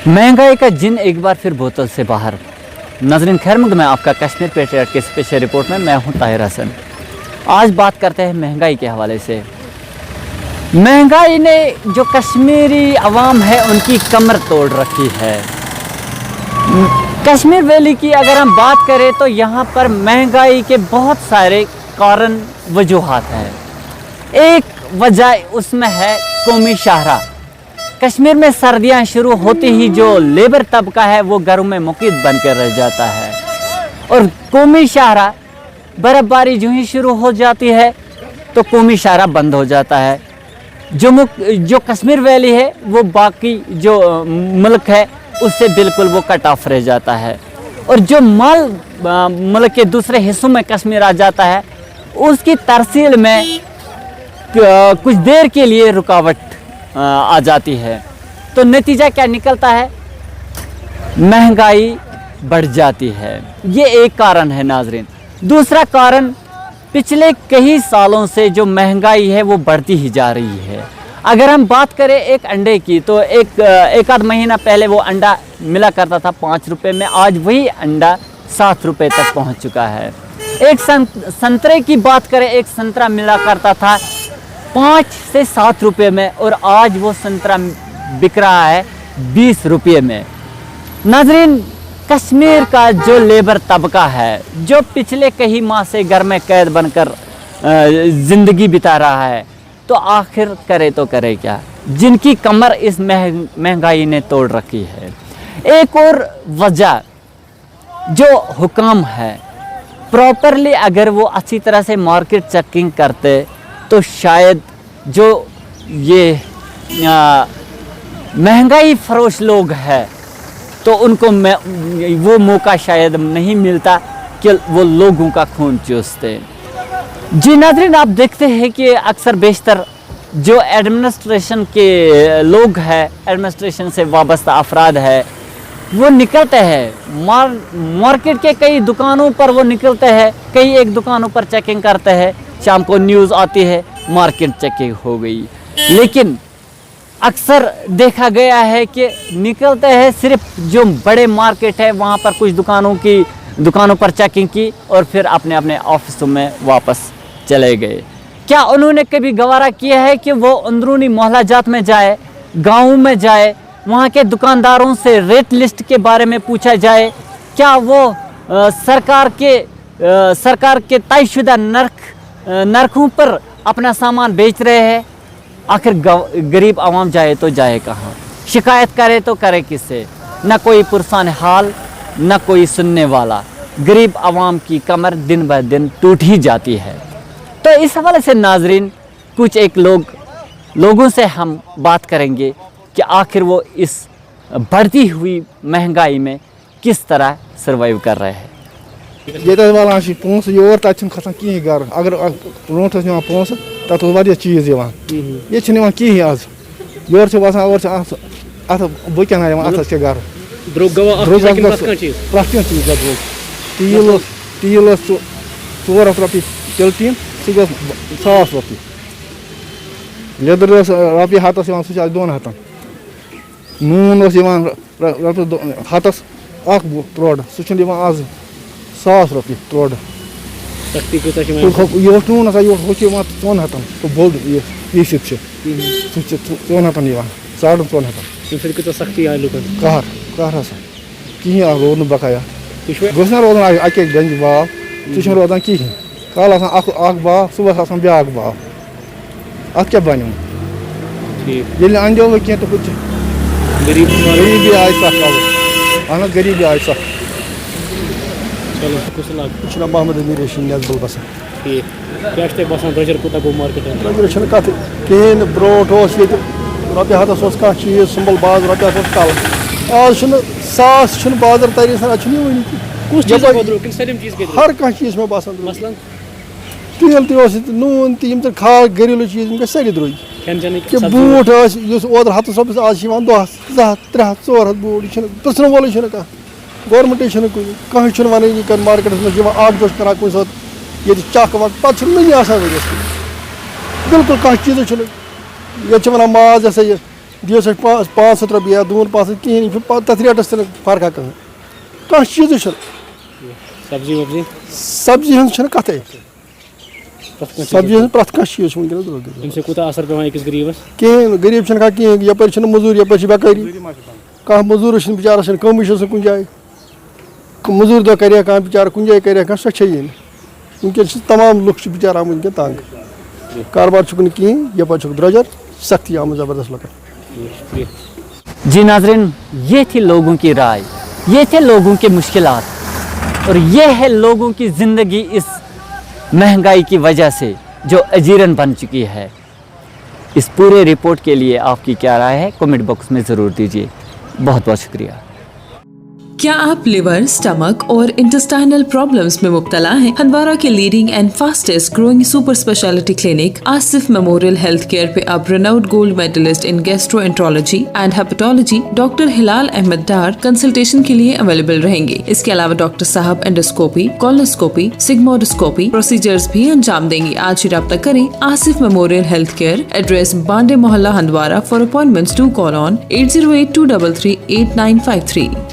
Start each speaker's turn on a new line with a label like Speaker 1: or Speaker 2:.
Speaker 1: महंगाई का जिन एक बार फिर बोतल से बाहर। नाज़रीन खैर मकदम है आपका कश्मीर पेट्रियट की स्पेशल रिपोर्ट में। मैं हूं ताहिर हसन। आज बात करते हैं महंगाई के हवाले से। महंगाई ने जो कश्मीरी अवाम है उनकी कमर तोड़ रखी है। कश्मीर वैली की अगर हम बात करें तो यहाँ पर महंगाई के बहुत सारे कारण वजूहात हैं। एक वजह उसमें है कौमी शाहरा। कश्मीर में सर्दियां शुरू होते ही जो लेबर तबका है वो घरों में मुकीद बनकर रह जाता है, और कौमी शाहरा बर्फ़बारी जो ही शुरू हो जाती है तो कौमी शाहरा बंद हो जाता है। जो कश्मीर वैली है वो बाकी जो मुल्क है उससे बिल्कुल वो कट ऑफ रह जाता है, और जो माल मुल्क के दूसरे हिस्सों में कश्मीर आ जाता है उसकी तरसील में कुछ देर के लिए रुकावट आ जाती है। तो नतीजा क्या निकलता है? महंगाई बढ़ जाती है। ये एक कारण है नाजरीन। दूसरा कारण पिछले कई सालों से जो महंगाई है वो बढ़ती ही जा रही है। अगर हम बात करें एक अंडे की तो एक आध महीना पहले वो अंडा मिला करता था 5 रुपये में, आज वही अंडा 7 रुपये तक पहुंच चुका है। एक संतरे की बात करें, एक संतरा मिला करता था 5 से 7 रुपये में, और आज वो संतरा बिक रहा है 20 रुपये में। नाजरीन कश्मीर का जो लेबर तबका है जो पिछले कई माह से घर में कैद बनकर ज़िंदगी बिता रहा है, तो आखिर करे तो करे क्या, जिनकी कमर इस महंगाई ने तोड़ रखी है। एक और वजह जो हुकाम है, प्रॉपरली अगर वो अच्छी तरह से मार्केट चेकिंग करते तो शायद जो ये महंगाई फरोश लोग हैं तो उनको वो मौका शायद नहीं मिलता कि वो लोगों का खून चूसते। जी नाज़रीन, आप देखते हैं कि अक्सर बेशतर जो एडमिनिस्ट्रेशन के लोग हैं, एडमिनिस्ट्रेशन से वाबस्ता अफराद है, वो निकलते हैं मार्केट के कई दुकानों पर, वो निकलते हैं कई एक दुकानों पर चेकिंग करते हैं। शाम को न्यूज़ आती है मार्केट चेकिंग हो गई, लेकिन अक्सर देखा गया है कि निकलते हैं सिर्फ जो बड़े मार्केट है वहाँ पर कुछ दुकानों पर चेकिंग की और फिर अपने अपने ऑफिसों में वापस चले गए। क्या उन्होंने कभी गवारा किया है कि वो अंदरूनी मोहल्ला जात में जाए, गाँव में जाए, वहाँ के दुकानदारों से रेट लिस्ट के बारे में पूछा जाए? क्या वो सरकार के तयशुदा नरखों पर अपना सामान बेच रहे हैं? आखिर गरीब आवाम जाए तो जाए कहाँ? शिकायत करे तो करे किससे? न कोई पुरसान हाल, न कोई सुनने वाला। गरीब आवाम की कमर दिन ब दिन टूट ही जाती है। तो इस हवाले से नाजरीन कुछ एक लोगों से हम बात करेंगे कि आखिर वो इस बढ़ती हुई महंगाई में किस तरह सर्वाइव कर रहे हैं।
Speaker 2: ये वालान पोस योर तक खसान कहीं गर, अगर ब्रोट पोस तक वारिया चीज ये कहीं आज योर वसान और अत बुकन अत गर प्रत चीज तील 400 रुपये तिल टीन सह 1000 रुपये, लेदर रुपये हतस सह 200, नून रुपये हतस त्रोड सह आज 1000 रुपये त्रोड। ये नून ये 400 तो बोल पीसित सह 400 450
Speaker 3: सख्ती आई लुकन
Speaker 2: कहर कहीं रो न बकाया गोस ना रोजान अके गंज भाव सह रोजान कहीं कल भाव सुबह ब्या भाव अत क्या बन ये अंदो कह तो कुछ गरीबी आय सख अहन गरीबी आय सख।
Speaker 3: चलो
Speaker 2: मोहम्मद अमीर नजबुल बसान
Speaker 3: मार्केट
Speaker 2: कत कहें ब्रोट रुपये हतस कह चीज सुंबल बाज रुपये हतस कल आज 100 बाजार तरी हर कह चीज में बसान तेल तून तम खा घरेलू चीज सारे द्रुग बूट ओदर हतस रुपये आज दस 200 300 400 बूट पृन वोल कह गवर्नमेंट कहीं वन यह मार्केट में आग दोष कर कुछ ये चक वक पे नहीं वर्स बिल्कुल कह चीज ये वन माज ये दियो 500 रुपये या 2-5 कहें तथ रेटस फर्क कह चीज सब्जी हज कत सब्जी हज प्रथ कह चीज कहें गरीब कहें यप मजूर यप बेकारी कह मजूर बिचार कम कुछ जाए मजूर दह कर बिचार कुछ जाए कर सो वनकन तमाम लुक बिचार आम वनकन तंग कारोबार कहें यप द्रजर सख्ती आम जबरदस्त लुकन।
Speaker 1: जी नाज़रीन, ये थी लोगों की राय, ये थे लोगों के मुश्किलात और ये है लोगों की ज़िंदगी इस महंगाई की वजह से जो अजीरन बन चुकी है। इस पूरे रिपोर्ट के लिए आपकी क्या राय है कमेंट बॉक्स में ज़रूर दीजिए। बहुत बहुत शुक्रिया।
Speaker 4: क्या आप लिवर, स्टमक और इंटेस्टाइनल प्रॉब्लम्स में मुब्तला हैं? हंदवारा के leading and fastest growing super specialty clinic Asif memorial health care पे अब renowned gold medalist in gastroenterology and hepatology doctor Hilal Ahmad Dar consultation के लिए अवेलेबल रहेंगे। इसके अलावा डॉक्टर साहब एंडोस्कोपी, कोलोनोस्कोपी, सिग्मोडोस्कोपी प्रोसीजर्स भी अंजाम देंगे। आज ही रब्ता करें Asif memorial health care, address Bande Mohalla Handwara. For appointments do call on 8082338953।